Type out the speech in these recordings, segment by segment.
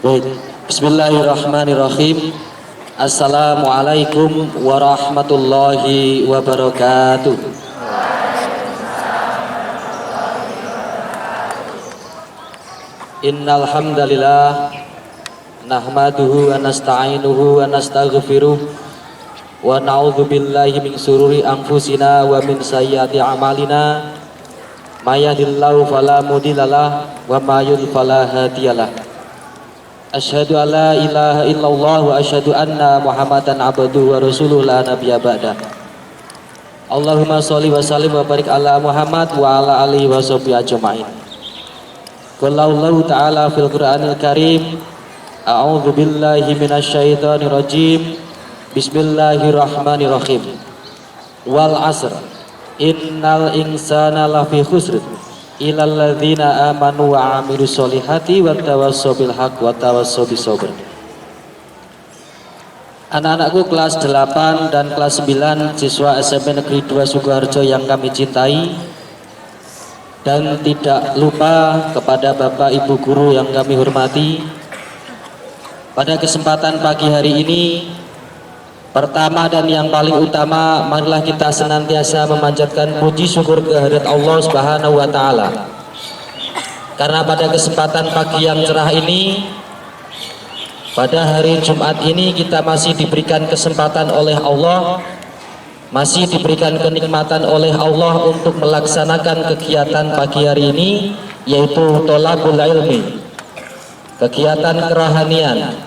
Baik. Bismillahirrahmanirrahim. Assalamualaikum warahmatullahi wabarakatuh. Innal hamdalillah nahmaduhu wa nasta'inuhu wa nastaghfiruh wa na'udzu billahi min sururi anfusina wa min sayyiati a'malina. May yahdihillahu fala mudhillalah wa may yudhlil fala hadiyalah. Asyhadu an la ilaha illallah wa asyhadu anna Muhammadan abduhu wa rasuluhu la nabiyya ba'da. Allahumma sholli wa sallim wa barik ala Muhammad wa ala alihi wa sahbihi ajma'in. Qala Allah ta'ala fil Qur'anil Karim, a'udzu billahi minasyaitonir rajim. Bismillahirrahmanirrahim. Wal 'asr innal insana lafi khusr illal ladzina amanu wa 'amilus sholihati wa tawassaw bil haqq wa tawassaw bis sabr. Anak-anakku kelas 8 dan kelas 9 siswa SMP Negeri 2 Sukoharjo yang kami cintai, dan tidak lupa kepada Bapak Ibu guru yang kami hormati. Pada kesempatan pagi hari ini, pertama dan yang paling utama, marilah kita senantiasa memanjatkan puji syukur kehadirat Allah Subhanahu wa taala. Karena pada kesempatan pagi yang cerah ini, pada hari Jumat ini, kita masih diberikan kesempatan oleh Allah, masih diberikan kenikmatan oleh Allah untuk melaksanakan kegiatan pagi hari ini, yaitu tholabul ilmi, kegiatan kerohanian,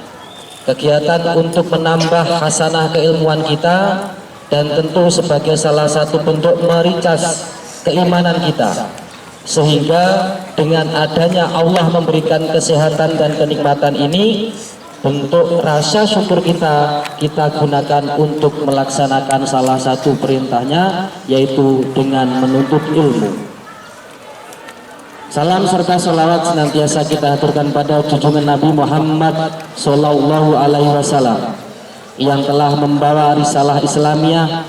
kegiatan untuk menambah hasanah keilmuan kita, dan tentu sebagai salah satu bentuk mericas keimanan kita, sehingga dengan adanya Allah memberikan kesehatan dan kenikmatan ini, bentuk rasa syukur kita gunakan untuk melaksanakan salah satu perintahnya, yaitu dengan menuntut ilmu. Salam serta salawat senantiasa kita aturkan pada junjungan Nabi Muhammad Sallallahu Alaihi Wasallam yang telah membawa risalah Islamiyah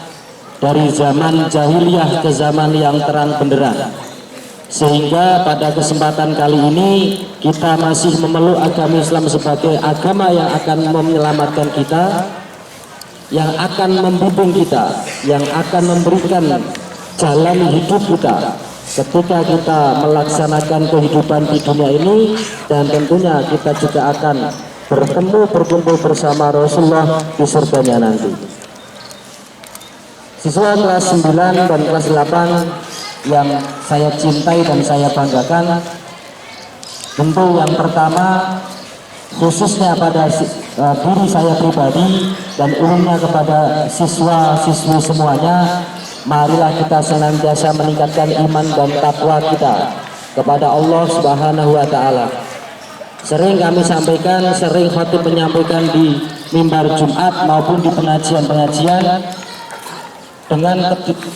dari zaman jahiliyah ke zaman yang terang benderang, sehingga pada kesempatan kali ini kita masih memeluk agama Islam sebagai agama yang akan menyelamatkan kita, yang akan membimbing kita, yang akan memberikan jalan hidup kita ketika kita melaksanakan kehidupan di dunia ini, dan tentunya kita juga akan berkumpul bersama Rasulullah di surganya nanti. Siswa kelas 9 dan kelas 8 yang saya cintai dan saya banggakan, tentu yang pertama khususnya pada diri saya pribadi dan umumnya kepada siswa-siswi semuanya, marilah kita senantiasa meningkatkan iman dan takwa kita kepada Allah Subhanahu wa taala. Sering kami sampaikan, sering khatib menyampaikan di mimbar Jumat maupun di pengajian-pengajian, dengan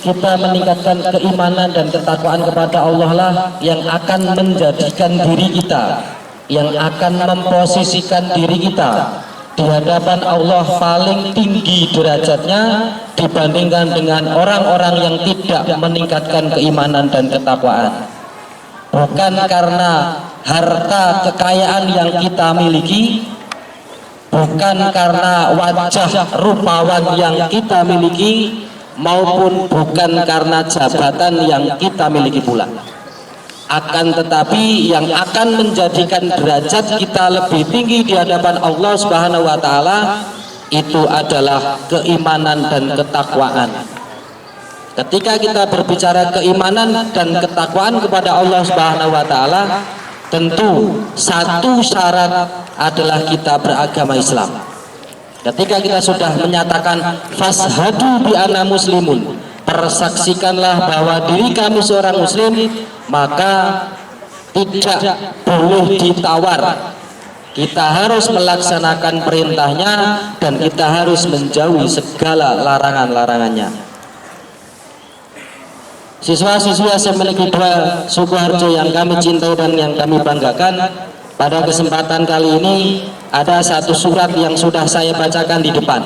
kita meningkatkan keimanan dan ketakwaan kepada Allah lah yang akan menjadikan diri kita, yang akan memposisikan diri kita di hadapan Allah paling tinggi derajatnya dibandingkan dengan orang-orang yang tidak meningkatkan keimanan dan ketakwaan. Bukan karena harta kekayaan yang kita miliki, bukan karena wajah rupawan yang kita miliki, maupun bukan karena jabatan yang kita miliki pula. Akan tetapi yang akan menjadikan derajat kita lebih tinggi di hadapan Allah Subhanahu wa taala itu adalah keimanan dan ketakwaan. Ketika kita berbicara keimanan dan ketakwaan kepada Allah Subhanahu wa taala, tentu satu syarat adalah kita beragama Islam. Ketika kita sudah menyatakan fashhadu bi anna muslimun, persaksikanlah bahwa diri kami seorang muslim, maka tidak boleh ditawar. Kita harus melaksanakan perintahnya dan kita harus menjauhi segala larangan-larangannya. Siswa-siswi SMP Negeri 2 Sukoharjo yang kami cintai dan yang kami banggakan, pada kesempatan kali ini ada satu surat yang sudah saya bacakan di depan,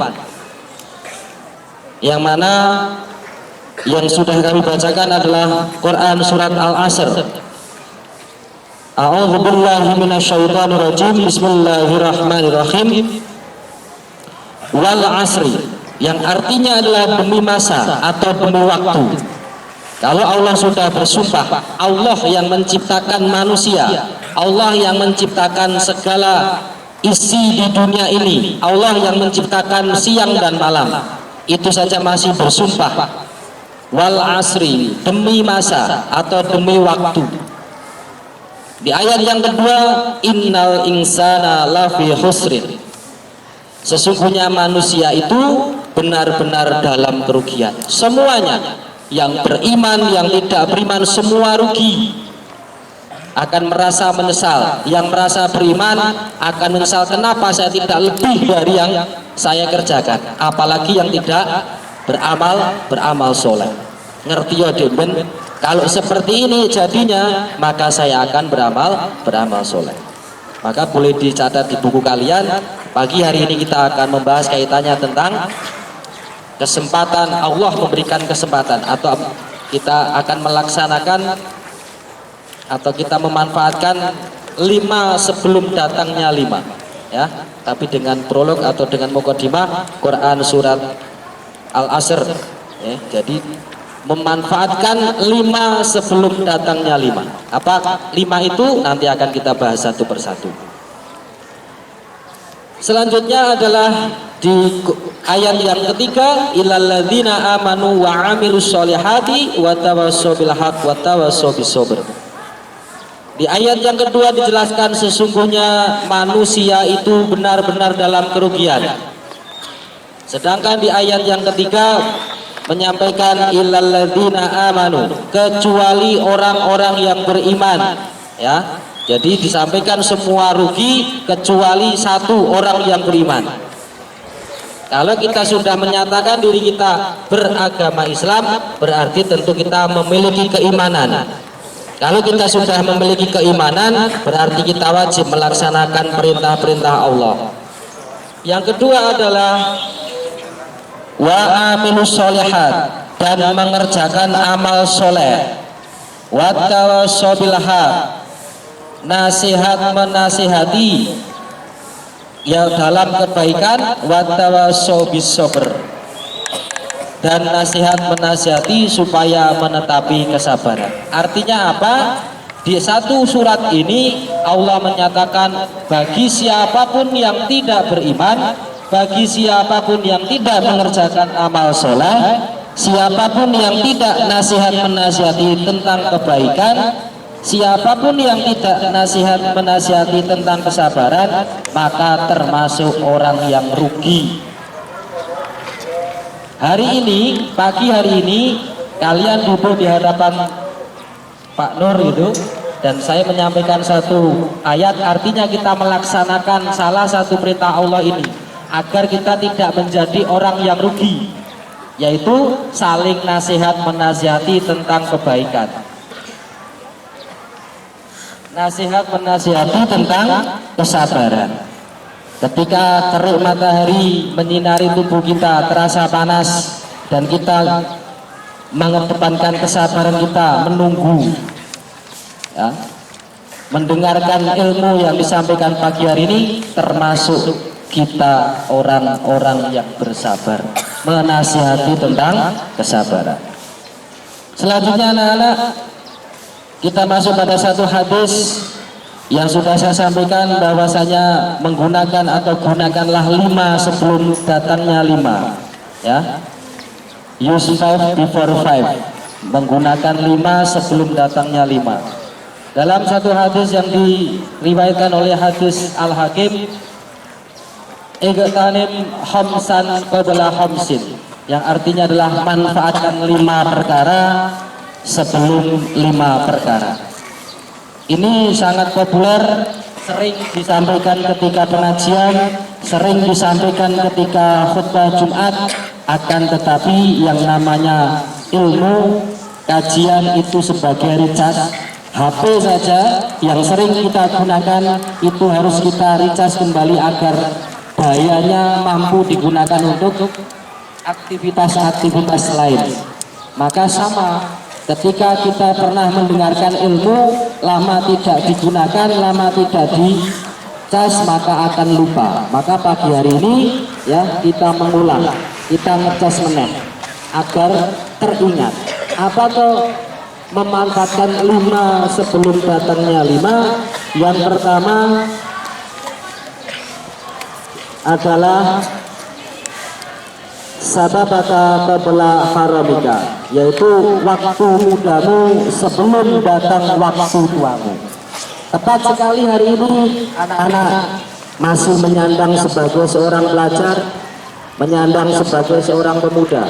yang mana yang sudah kami bacakan adalah Quran surat Al-Asr A'udzubillahi minasyaitonirrajim. Bismillahirrahmanirrahim. Wal asri, yang artinya adalah demi masa atau demi waktu. Kalau Allah sudah bersumpah, Allah yang menciptakan manusia, Allah yang menciptakan segala isi di dunia ini, Allah yang menciptakan siang dan malam, itu saja masih bersumpah. Wal asri, demi masa atau demi waktu. Di ayat yang kedua, innal insana lafi khusrin, sesungguhnya manusia itu benar-benar dalam kerugian. Semuanya, yang beriman, yang tidak beriman, semua rugi. Akan merasa menyesal. Yang merasa beriman akan menyesal, kenapa saya tidak lebih dari yang saya kerjakan. Apalagi yang tidak beramal soleh. Ngerti ya Demben? Kalau seperti ini jadinya, maka saya akan beramal soleh. Maka boleh dicatat di buku kalian. Pagi hari ini kita akan membahas kaitannya tentang kesempatan. Allah memberikan kesempatan, atau kita akan melaksanakan atau kita memanfaatkan 5 sebelum datangnya 5, ya. Tapi dengan prolog atau dengan muqaddimah Quran surat Al-Asr, ya. Jadi memanfaatkan 5 sebelum datangnya 5. Apa 5 itu? Nanti akan kita bahas satu persatu. Selanjutnya adalah di ayat yang ketiga, illal ladzina amanu wa amilus solihati wa tawassaw bil haq wa tawassaw bis sabr. Di ayat yang kedua dijelaskan sesungguhnya manusia itu benar-benar dalam kerugian. Sedangkan di ayat yang ketiga menyampaikan illal ladzina amanu, kecuali orang-orang yang beriman, ya. Jadi disampaikan semua rugi kecuali 1 orang yang beriman. Kalau kita sudah menyatakan diri kita beragama Islam, berarti tentu kita memiliki keimanan. Kalau kita sudah memiliki keimanan, berarti kita wajib melaksanakan perintah-perintah Allah. Yang kedua adalah wa amilus solihat, dan mengerjakan amal soleh. Wa tawassaw bil haq, nasihat menasihati ya dalam kebaikan. Wa tawassaw bis sabr, dan nasihat menasihati supaya menetapi kesabaran. Artinya apa? Di satu surat ini Allah menyatakan bagi siapapun yang tidak beriman, bagi siapapun yang tidak mengerjakan amal soleh, siapapun yang tidak nasihat menasihati tentang kebaikan, siapapun yang tidak nasihat menasihati tentang kesabaran, maka termasuk orang yang rugi. Hari ini, pagi hari ini, kalian duduk di hadapan Pak Nur itu, dan saya menyampaikan satu ayat, artinya kita melaksanakan salah satu perintah Allah ini, agar kita tidak menjadi orang yang rugi, yaitu saling nasihat menasihati tentang kebaikan. Nasihat menasihati tentang kesabaran. Ketika terik matahari menyinari tubuh kita, terasa panas, dan kita mengedepankan kesabaran kita, menunggu, ya, mendengarkan ilmu yang disampaikan pagi hari ini, termasuk kita orang-orang yang bersabar, menasihati tentang kesabaran. Selanjutnya anak-anak, kita masuk pada satu hadis yang sudah saya sampaikan, bahwasanya menggunakan atau gunakanlah 5 sebelum datangnya 5, ya. Use 5 before 5, menggunakan 5 sebelum datangnya 5. Dalam satu hadis yang diriwayatkan oleh hadis Al-Hakim, igtanim khamsan qabla khamsin, yang artinya adalah manfaatkan 5 perkara sebelum 5 perkara. Ini sangat populer, sering disampaikan ketika pengajian, sering disampaikan ketika khutbah Jumat. Akan tetapi yang namanya ilmu, kajian itu sebagai recas HP saja yang sering kita gunakan, itu harus kita recas kembali agar dayanya mampu digunakan untuk aktivitas-aktivitas lain. Maka sama, Ketika kita pernah mendengarkan ilmu, lama tidak digunakan, lama tidak dicas, maka akan lupa. Maka pagi hari ini ya kita mengulang, kita ngecas meneh agar teringat. Apa tuh? Memanfaatkan 5 sebelum datangnya 5. Yang pertama adalah sababaka qabla haramika, yaitu waktu mudamu sebelum datang waktu tuamu. Tepat sekali hari ini anak-anak masih menyandang sebagai seorang pelajar, menyandang sebagai seorang pemuda.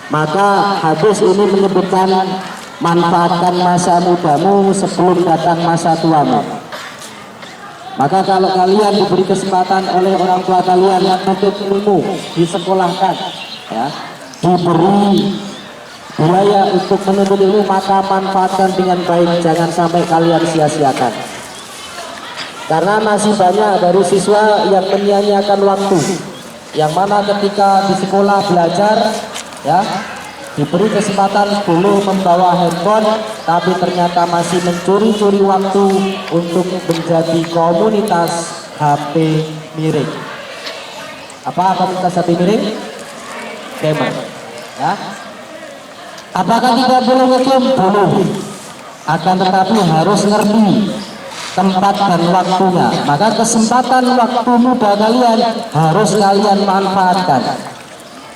Maka hadis ini menyebutkan manfaatkan masa mudamu sebelum datang masa tuamu. Maka kalau kalian diberi kesempatan oleh orang tua kalian untuk ilmu, disekolahkan, ya, diberi biaya untuk menuntut ilmu, maka manfaatkan dengan baik, jangan sampai kalian sia-siakan. Karena masih banyak dari siswa yang menyia-nyiakan waktu, yang mana ketika di sekolah belajar, ya, diberi kesempatan boleh membawa handphone, tapi ternyata masih mencuri-curi waktu untuk menjadi komunitas HP miring. Apa komunitas HP miring? Gamer, ya. Apakah tidak boleh nge-game? Boleh. Akan tetapi harus ngerti tempat dan waktunya. Maka kesempatan waktu muda kalian harus kalian manfaatkan.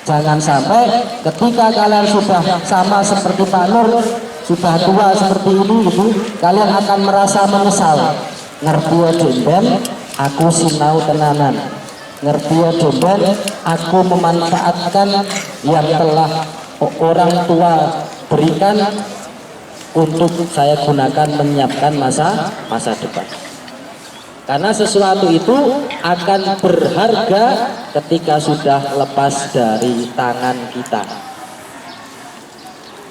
Jangan sampai ketika kalian sudah sama seperti Pak Nur, sudah tua seperti ini, kalian akan merasa menyesal. Ngerti jemben, aku sinau tenanan. Ngerti jemben, aku memanfaatkan yang telah orang tua berikan untuk saya gunakan menyiapkan masa depan. Karena sesuatu itu akan berharga ketika sudah lepas dari tangan kita.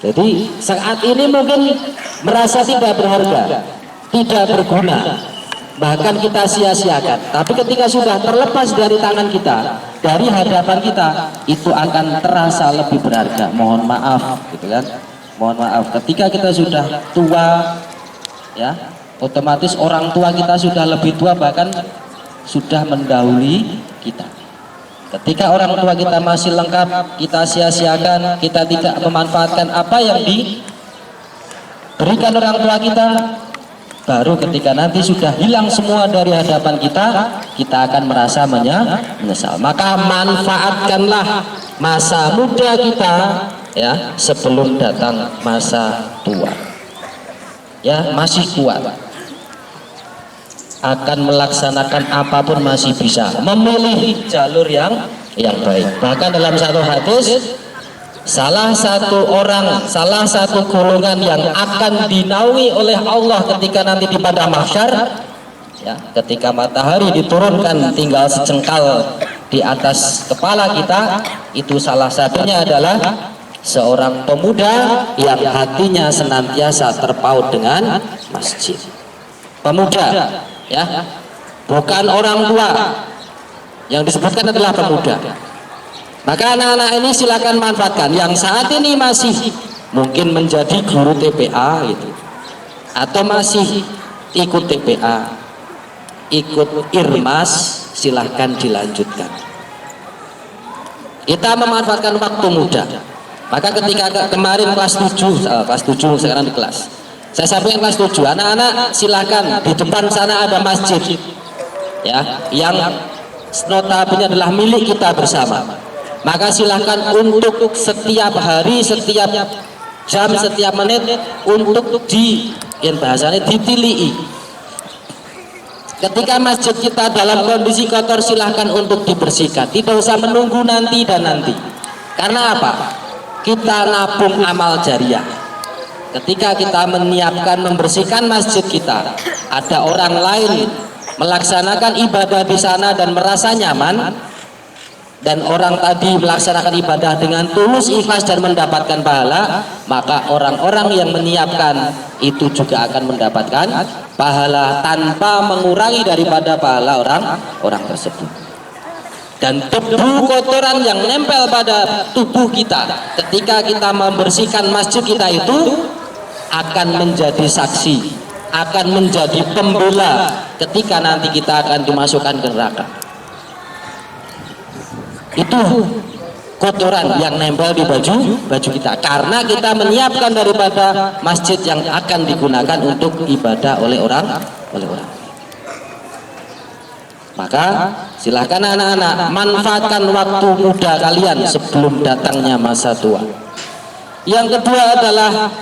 Jadi saat ini mungkin merasa tidak berharga, tidak berguna, bahkan kita sia-siakan. Tapi ketika sudah terlepas dari tangan kita, dari hadapan kita, itu akan terasa lebih berharga. Mohon maaf, gitu kan? Mohon maaf. Ketika kita sudah tua, ya, otomatis orang tua kita sudah lebih tua, bahkan sudah mendahului kita. Ketika orang tua kita masih lengkap, kita sia-siakan, kita tidak memanfaatkan apa yang diberikan orang tua kita, baru ketika nanti sudah hilang semua dari hadapan kita, kita akan merasa menyesal. Maka manfaatkanlah masa muda kita, ya, sebelum datang masa tua. Ya, masih kuat, akan melaksanakan apapun masih bisa, memilih jalur yang baik. Bahkan dalam satu hadis, salah satu golongan yang akan dinaungi oleh Allah ketika nanti di padang mahsyar, ya, ketika matahari diturunkan tinggal sejengkal di atas kepala kita, itu salah satunya adalah seorang pemuda yang hatinya senantiasa terpaut dengan masjid. Pemuda, ya, bukan orang tua, yang disebutkan adalah pemuda. Maka anak-anak ini silakan manfaatkan yang saat ini masih mungkin menjadi guru TPA gitu, atau masih ikut TPA, ikut Irmas, silahkan dilanjutkan. Kita memanfaatkan waktu muda. Maka ketika kemarin kelas 7 sekarang di kelas, saya sampaikan kelas 7, anak-anak silakan, di depan sana ada masjid, ya, yang notabene adalah milik kita bersama. Maka silakan untuk setiap hari, setiap jam, setiap menit untuk ditilii. Ketika masjid kita dalam kondisi kotor, silahkan untuk dibersihkan. Tidak usah menunggu nanti dan nanti. Karena apa? Kita nabung amal jariah. Ketika kita menyiapkan, membersihkan masjid kita, ada orang lain melaksanakan ibadah di sana dan merasa nyaman, dan orang tadi melaksanakan ibadah dengan tulus, ikhlas dan mendapatkan pahala, maka orang-orang yang menyiapkan itu juga akan mendapatkan pahala tanpa mengurangi daripada pahala orang tersebut. Dan debu kotoran yang nempel pada tubuh kita ketika kita membersihkan masjid kita itu akan menjadi saksi, akan menjadi pembela ketika nanti kita akan dimasukkan ke neraka. Itu kotoran yang nempel di baju kita karena kita menyiapkan daripada masjid yang akan digunakan untuk ibadah oleh orang. Maka silahkan anak-anak manfaatkan waktu muda kalian sebelum datangnya masa tua. Yang kedua adalah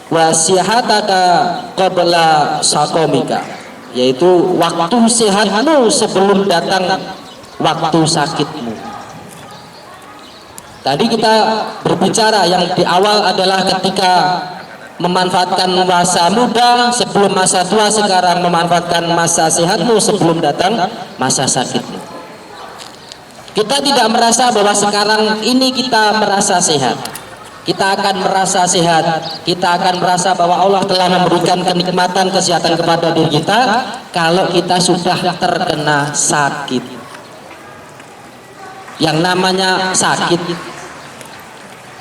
wasihataka qabla sakomika, yaitu waktu sehatmu sebelum datang waktu sakitmu. Tadi kita berbicara yang di awal adalah ketika memanfaatkan masa muda sebelum masa tua, sekarang memanfaatkan masa sehatmu sebelum datang masa sakitmu. Kita tidak merasa bahwa sekarang ini kita merasa sehat. Kita akan merasa sehat, kita akan merasa bahwa Allah telah memberikan kenikmatan kesehatan kepada diri kita kalau kita sudah terkena sakit. Yang namanya sakit,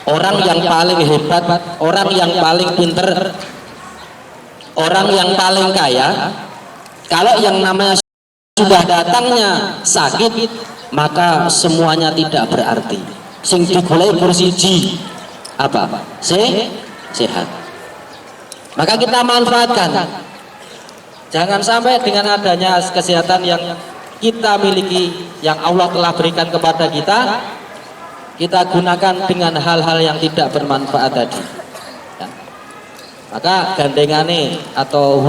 orang yang paling hebat, orang yang paling pinter, orang yang paling kaya, kalau yang namanya sudah datangnya sakit, maka semuanya tidak berarti. Sing digoleki bersiji apa? Sehat. Maka kita manfaatkan. Jangan sampai dengan adanya kesehatan yang kita miliki, yang Allah telah berikan kepada kita, kita gunakan dengan hal-hal yang tidak bermanfaat tadi. Ya. Maka gandengane atau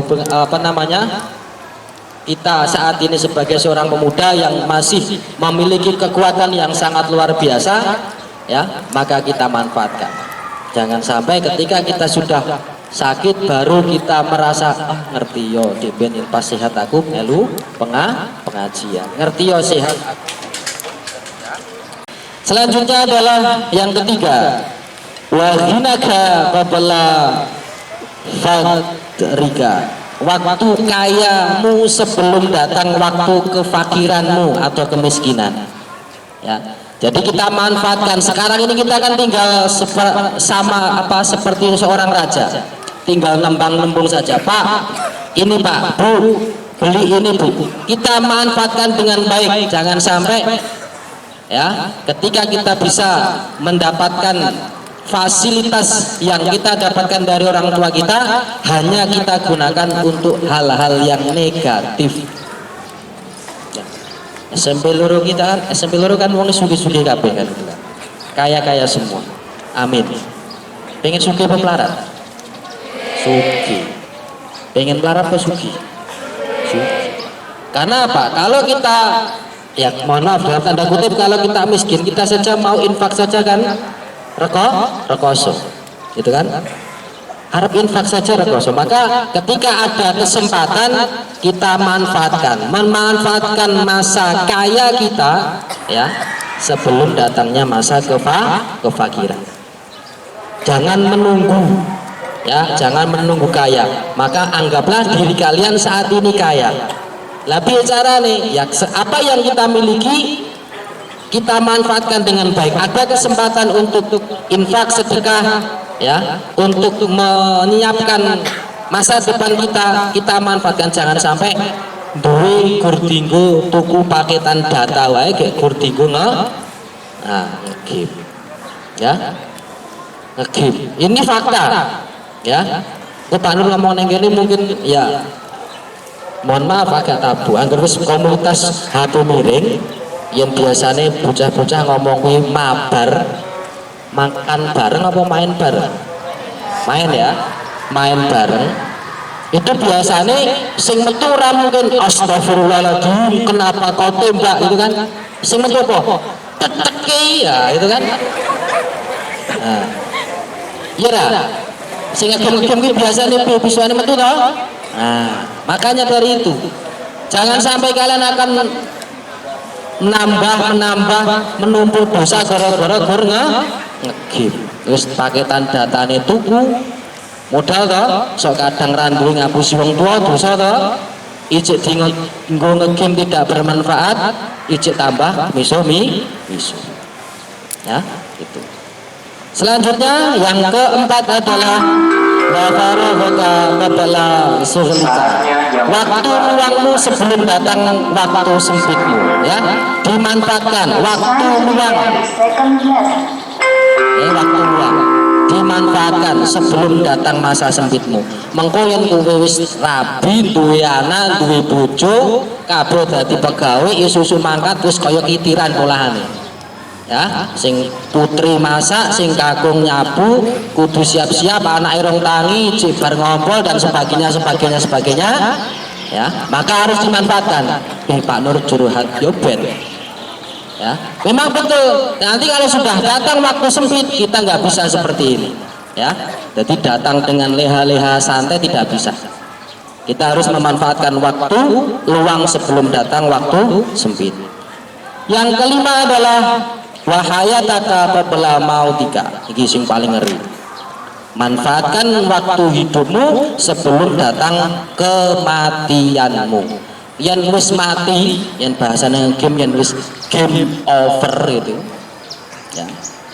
kita saat ini sebagai seorang pemuda yang masih memiliki kekuatan yang sangat luar biasa, ya, maka kita manfaatkan. Jangan sampai ketika kita sudah sakit baru kita merasa ngerti yo diben pas sehat aku melu pengajian, ngerti yo sehat. Selanjutnya adalah yang ketiga, wahinaka qabla fadrika, waktu kayamu sebelum datang waktu kefakiranmu atau kemiskinan. Ya. Jadi kita manfaatkan. Sekarang ini kita kan tinggal seperti seorang raja, tinggal nembang-nembung saja. Pak, ini Pak, Bu, beli ini Bu. Kita manfaatkan dengan baik. Jangan sampai ya, ketika kita bisa mendapatkan fasilitas yang kita dapatkan dari orang tua kita, hanya kita gunakan untuk hal-hal yang negatif. SMP loro kita kan, SMP loro kan wong sugih-sugih kabeh kan. Kaya-kaya semua. Amin. Pengen sugih apa melarat? Sugih. Pengen melarat apa sugih? Sugih. Karena apa? Kalau kita, ya mohon maaf dalam tanda kutip, kalau kita miskin, kita saja mau infak saja kan rekoso. Gitu kan? Harap infak saja rekoso. Maka ketika ada kesempatan kita manfaatkan, memanfaatkan masa kaya kita, ya, sebelum datangnya masa kefakiran. Jangan menunggu, ya, jangan menunggu kaya. Maka anggaplah diri kalian saat ini kaya. Lah bicara nih, ya, apa yang kita miliki kita manfaatkan dengan baik. Ada kesempatan untuk infak, sedekah, ya, untuk menyiapkan masa depan kita manfaatkan. Jangan sampai duwe gurdinggo tuku paketan data wae kayak gurdinggo ngegip, ya, ngegip. Ini fakta, ya. Pak Nur ngomong neng ini mungkin ya mohon maaf agak tabu. Angger wis komunitas hati miring yang biasanya bocah-bocah ngomong mabar, makan bareng apa main bareng? Main ya, main bareng. Itu biasanya sing metu ora mungkin astagfirullahaladzim kenapa kau tembak, itu kan. Sing metu apa? Teteki ya, itu kan. Nah. Iya dah. Sing agem-agem ki biasanya bisuane metu toh. Nah, makanya dari itu jangan sampai kalian akan menambah menumpuk dosa gara-gara ngegip. Terus paketan datane tuku modal toh, sok kadang randuwe ngapusi wong tua dosa toh. ijek tinggal ngegame tidak bermanfaat, ijek tambah miso. Ya, itu. Selanjutnya yang keempat adalah waktu luangmu sebelum datang waktu sempitmu, ya, dimanfaatkan waktu luang. Waktu luang dimanfaatkan sebelum datang masa sempitmu. Mengko yen kowe wis rabi, duwe anak, duwe bojo, kabeh dadi pegawai, isusu mangkat wis kaya kitiran polahane. Ya, sing putri masak, sing kakung nyabu, kudu siap-siap, anak irong tangi, jibar ngompol dan sebagainya. Ya, maka harus dimanfaatkan. Pak Nur curhat yo ben. Ya, memang betul. Nanti kalau sudah datang waktu sempit, kita nggak bisa seperti ini. Ya, jadi datang dengan leha-leha santai tidak bisa. Kita harus memanfaatkan waktu luang sebelum datang waktu sempit. Yang kelima adalah wahayataka qabla mautika. Iki sing paling ngeri. Manfaatkan waktu hidupmu sebelum datang kematianmu. Yang wis mati, yang bahasanya game, yang wis game over itu, ya,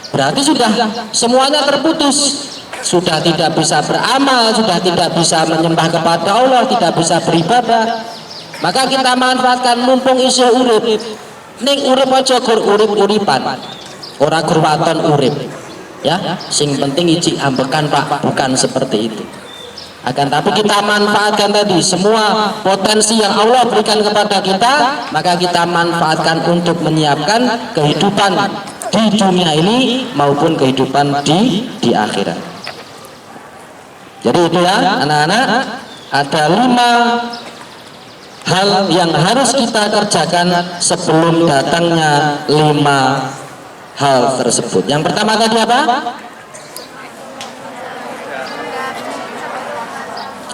berarti sudah semuanya terputus, sudah tidak bisa beramal, sudah tidak bisa menyembah kepada Allah, tidak bisa beribadah. Maka kita manfaatkan mumpung isih urip. Ning urip aja gur urip-uripan, ora gur waton urip, ya. Sing penting iji ambekan Pak, bukan seperti itu. Akan tapi kita manfaatkan tadi semua potensi yang Allah berikan kepada kita, maka kita manfaatkan untuk menyiapkan kehidupan di dunia ini maupun kehidupan di akhirat. Jadi itu ya anak-anak, ada 5 hal yang harus kita kerjakan sebelum datangnya 5 hal tersebut. Yang pertama tadi apa?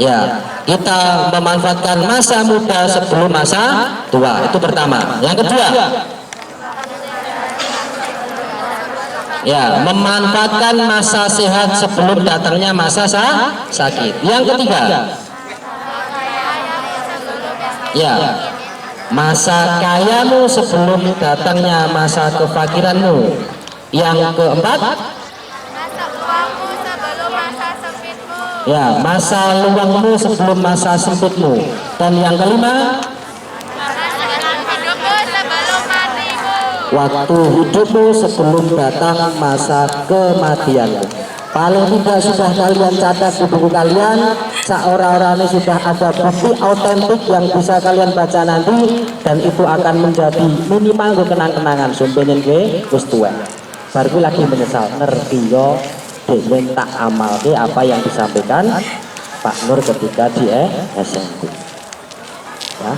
Ya, kita memanfaatkan masa muda sebelum masa tua. Itu pertama. Yang kedua, ya, memanfaatkan masa sehat sebelum datangnya masa sakit. Yang ketiga, ya, masa kayamu sebelum datangnya masa kefakiranmu. Yang keempat, ya, masa luangmu sebelum masa sempitmu. Dan yang kelima, waktu hidupmu sebelum datang masa kematianmu. Paling tidak sudah kalian catat di buku kalian, seorang-orang ini sudah ada bukti autentik yang bisa kalian baca nanti, dan itu akan menjadi minimal kenang-kenangan sumpenen gue wis tuwek. Baru lagi menyesal ngerti yo dewe tak amalke apa yang disampaikan Pak Nur ketika di SMP. Ya.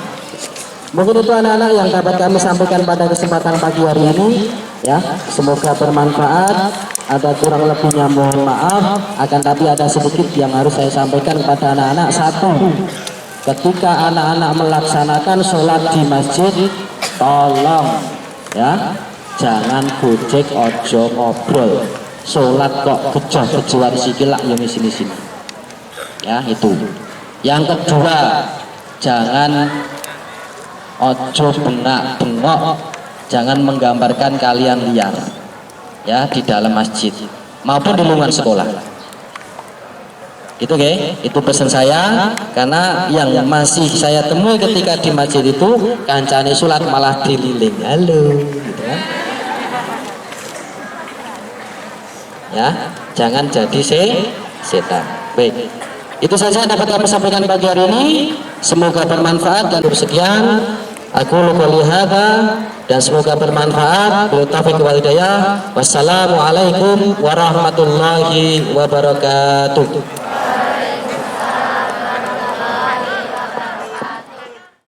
Mungkin itu anak-anak yang dapat kami sampaikan pada kesempatan pagi hari ini, ya. Semoga bermanfaat. Ada kurang lebihnya mohon maaf, akan tapi ada sedikit yang harus saya sampaikan kepada anak-anak. Satu, ketika anak-anak melaksanakan sholat di masjid, tolong ya, jangan gojek, ojo ngobrol. Sholat kok kejoh-kejohan sikilak yang sini. Ya, itu. Yang kedua, jangan ojo bengak-bengok, jangan menggambarkan kalian liar, ya, di dalam masjid maupun di lingkungan sekolah. Itu itu pesan saya, karena yang masih saya temui ketika di masjid itu kancane sholat malah dililing, halo, gitu kan. Ya, jangan jadi setan. Baik, itu saja dapat kami sampaikan pagi hari ini. Semoga bermanfaat dan sekian. Aku qouli hadza, dan semoga bermanfaat. Bila taufiq wal hidayah. Wassalamualaikum warahmatullahi wabarakatuh.